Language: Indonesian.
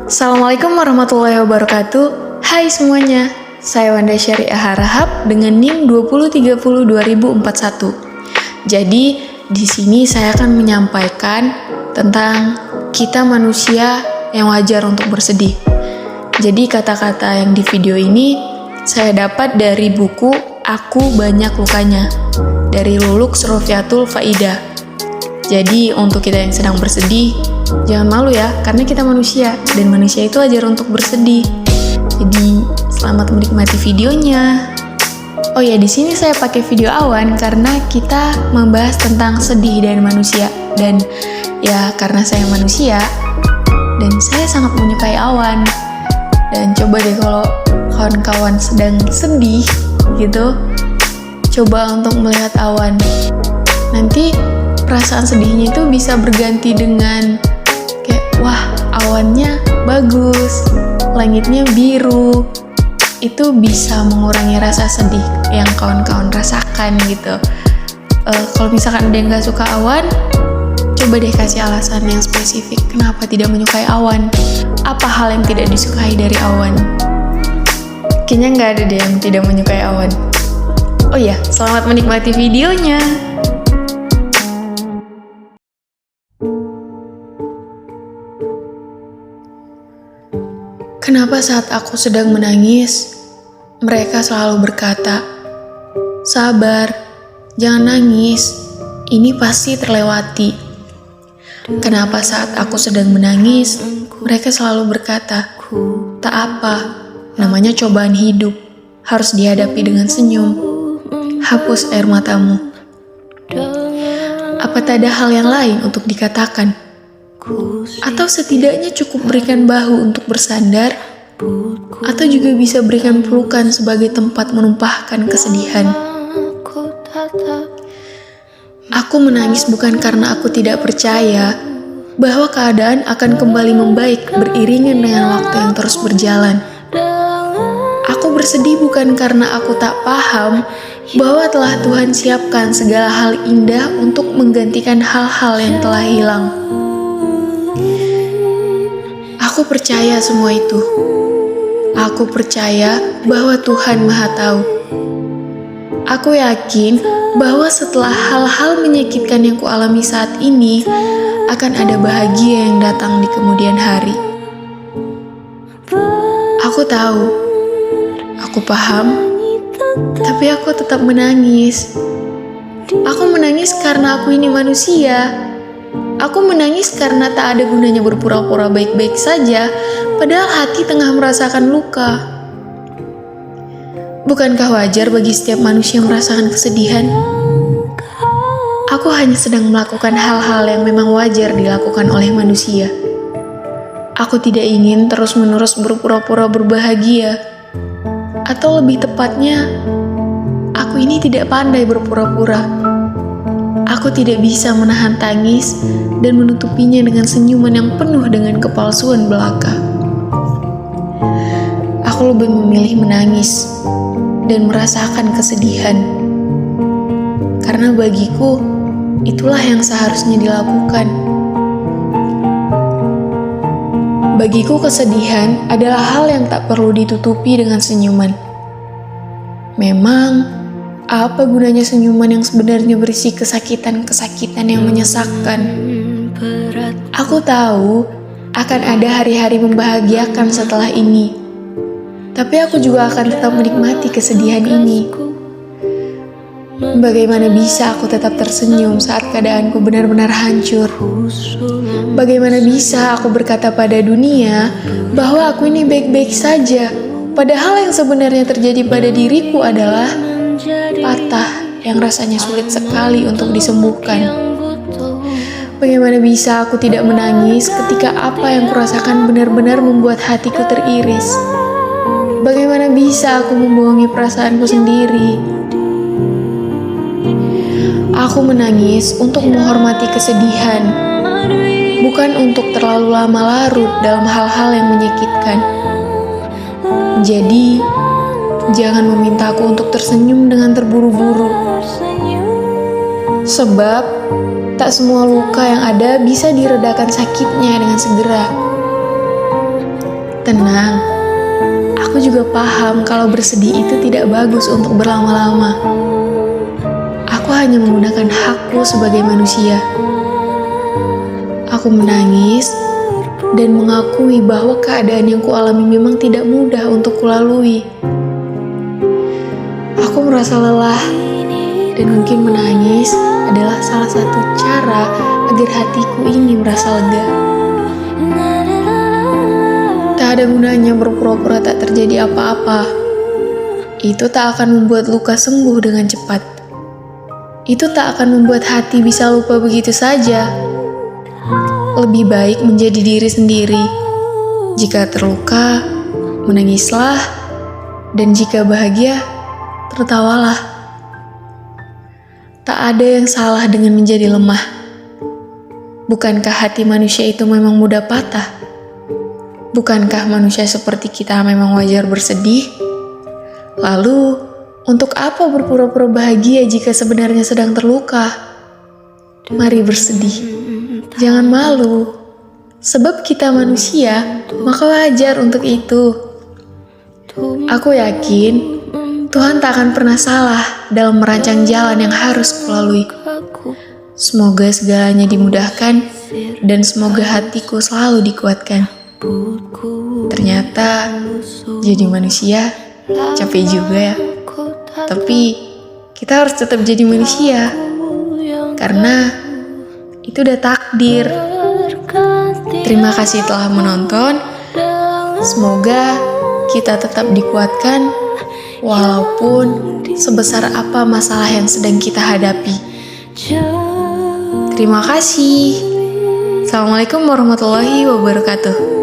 Assalamualaikum warahmatullahi wabarakatuh. Hai semuanya, saya Wanda Syariah Harahap dengan NIM 20302041. Jadi, di sini saya akan menyampaikan tentang kita manusia yang wajar untuk bersedih. Jadi, kata-kata yang di video ini saya dapat dari buku Aku Banyak Lukanya dari Luluks Rofiatul Faidah. Jadi, untuk kita yang sedang bersedih, jangan malu ya, karena kita manusia, dan manusia itu wajar untuk bersedih. Jadi, selamat menikmati videonya. Oh ya, di sini saya pakai video awan karena kita membahas tentang sedih dan manusia. Dan ya, karena saya manusia, dan saya sangat menyukai awan. Dan coba deh kalau kawan-kawan sedang sedih gitu, coba untuk melihat awan. Nanti perasaan sedihnya itu bisa berganti dengan kayak, wah, awannya bagus, langitnya biru. Itu bisa mengurangi rasa sedih yang kawan-kawan rasakan gitu. Kalau misalkan ada yang gak suka awan, coba deh kasih alasan yang spesifik kenapa tidak menyukai awan. Apa hal yang tidak disukai dari awan? Kayaknya gak ada deh yang tidak menyukai awan. Oh iya, selamat menikmati videonya. Kenapa saat aku sedang menangis, mereka selalu berkata, "Sabar, jangan nangis, ini pasti terlewati." Kenapa saat aku sedang menangis, mereka selalu berkata, "Tak apa, namanya cobaan hidup, harus dihadapi dengan senyum. Hapus air matamu." Apa tak ada hal yang lain untuk dikatakan? Atau setidaknya cukup berikan bahu untuk bersandar, atau juga bisa berikan pelukan sebagai tempat menumpahkan kesedihan. Aku menangis bukan karena aku tidak percaya bahwa keadaan akan kembali membaik beriringan dengan waktu yang terus berjalan. Aku bersedih bukan karena aku tak paham bahwa telah Tuhan siapkan segala hal indah untuk menggantikan hal-hal yang telah hilang. Aku percaya semua itu. Aku percaya bahwa Tuhan Maha Tahu. Aku yakin bahwa setelah hal-hal menyakitkan yang kualami saat ini, akan ada bahagia yang datang di kemudian hari. Aku tahu, aku paham, tapi aku tetap menangis. Aku menangis karena aku ini manusia. Aku menangis karena tak ada gunanya berpura-pura baik-baik saja, padahal hati tengah merasakan luka. Bukankah wajar bagi setiap manusia merasakan kesedihan? Aku hanya sedang melakukan hal-hal yang memang wajar dilakukan oleh manusia. Aku tidak ingin terus-menerus berpura-pura berbahagia. Atau lebih tepatnya, aku ini tidak pandai berpura-pura. Aku tidak bisa menahan tangis dan menutupinya dengan senyuman yang penuh dengan kepalsuan belaka. Aku lebih memilih menangis dan merasakan kesedihan. Karena bagiku, itulah yang seharusnya dilakukan. Bagiku kesedihan adalah hal yang tak perlu ditutupi dengan senyuman. Memang, apa gunanya senyuman yang sebenarnya berisi kesakitan-kesakitan yang menyesakkan? Aku tahu akan ada hari-hari membahagiakan setelah ini, tapi aku juga akan tetap menikmati kesedihan ini. Bagaimana bisa aku tetap tersenyum saat keadaanku benar-benar hancur? Bagaimana bisa aku berkata pada dunia bahwa aku ini baik-baik saja, padahal yang sebenarnya terjadi pada diriku adalah patah yang rasanya sulit sekali untuk disembuhkan. Bagaimana bisa aku tidak menangis ketika apa yang kurasakan benar-benar membuat hatiku teriris? Bagaimana bisa aku membohongi perasaanku sendiri? Aku menangis untuk menghormati kesedihan, bukan untuk terlalu lama larut dalam hal-hal yang menyakitkan. Jadi, jangan memintaku untuk tersenyum dengan terburu-buru. Sebab, tak semua luka yang ada bisa diredakan sakitnya dengan segera. Tenang, aku juga paham kalau bersedih itu tidak bagus untuk berlama-lama. Aku hanya menggunakan hakku sebagai manusia. Aku menangis dan mengakui bahwa keadaan yang kualami memang tidak mudah untuk kulalui. Aku merasa lelah dan mungkin menangis adalah salah satu cara agar hatiku ini merasa lega. Tak ada gunanya berpura-pura tak terjadi apa-apa. Itu tak akan membuat luka sembuh dengan cepat. Itu tak akan membuat hati bisa lupa begitu saja. Lebih baik menjadi diri sendiri. Jika terluka, menangislah. Dan jika bahagia, tertawalah. Tak ada yang salah dengan menjadi lemah. Bukankah hati manusia itu memang mudah patah? Bukankah manusia seperti kita memang wajar bersedih? Lalu, untuk apa berpura-pura bahagia jika sebenarnya sedang terluka? Mari bersedih. Jangan malu. Sebab kita manusia, maka wajar untuk itu. Aku yakin Tuhan tak akan pernah salah dalam merancang jalan yang harus kulalui. Semoga segalanya dimudahkan dan semoga hatiku selalu dikuatkan. Ternyata jadi manusia capek juga ya. Tapi kita harus tetap jadi manusia karena itu udah takdir. Terima kasih telah menonton. Semoga kita tetap dikuatkan walaupun sebesar apa masalah yang sedang kita hadapi. Terima kasih. Assalamualaikum warahmatullahi wabarakatuh.